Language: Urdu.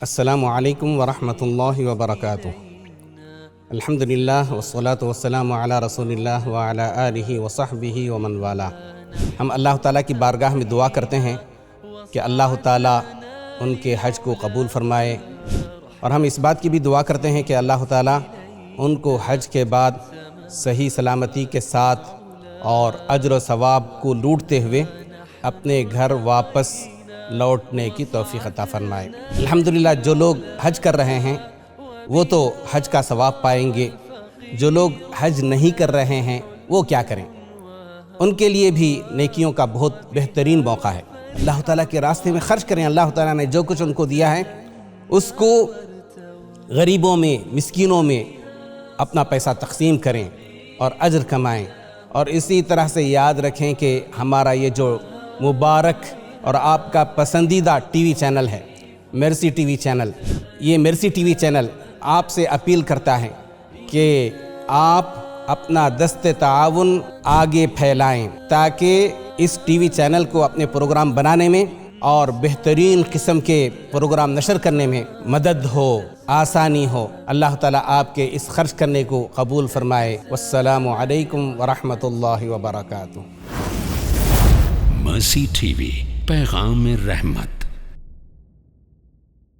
السلام علیکم ورحمۃ اللہ وبرکاتہ۔ الحمدللہ والصلاة والسلام علی رسول اللہ وعلی آلہ وصحبہ ومن والا۔ ہم اللہ تعالیٰ کی بارگاہ میں دعا کرتے ہیں کہ اللہ تعالیٰ ان کے حج کو قبول فرمائے، اور ہم اس بات کی بھی دعا کرتے ہیں کہ اللہ تعالیٰ ان کو حج کے بعد صحیح سلامتی کے ساتھ اور اجر و ثواب کو لوٹتے ہوئے اپنے گھر واپس لوٹنے کی توفیق عطا فرمائے۔ الحمدللہ جو لوگ حج کر رہے ہیں وہ تو حج کا ثواب پائیں گے، جو لوگ حج نہیں کر رہے ہیں وہ کیا کریں؟ ان کے لیے بھی نیکیوں کا بہت بہترین موقع ہے۔ اللہ تعالیٰ کے راستے میں خرچ کریں۔ اللہ تعالیٰ نے جو کچھ ان کو دیا ہے اس کو غریبوں میں، مسکینوں میں اپنا پیسہ تقسیم کریں اور اجر کمائیں، اور اسی طرح سے یاد رکھیں کہ ہمارا یہ جو مبارک اور آپ کا پسندیدہ ٹی وی چینل ہے مرسی ٹی وی چینل، یہ مرسی ٹی وی چینل آپ سے اپیل کرتا ہے کہ آپ اپنا دست تعاون آگے پھیلائیں تاکہ اس ٹی وی چینل کو اپنے پروگرام بنانے میں اور بہترین قسم کے پروگرام نشر کرنے میں مدد ہو، آسانی ہو۔ اللہ تعالیٰ آپ کے اس خرچ کرنے کو قبول فرمائے۔ والسلام علیکم ورحمۃ اللہ وبرکاتہ۔ مرسی ٹی وی، پیغام رحمت۔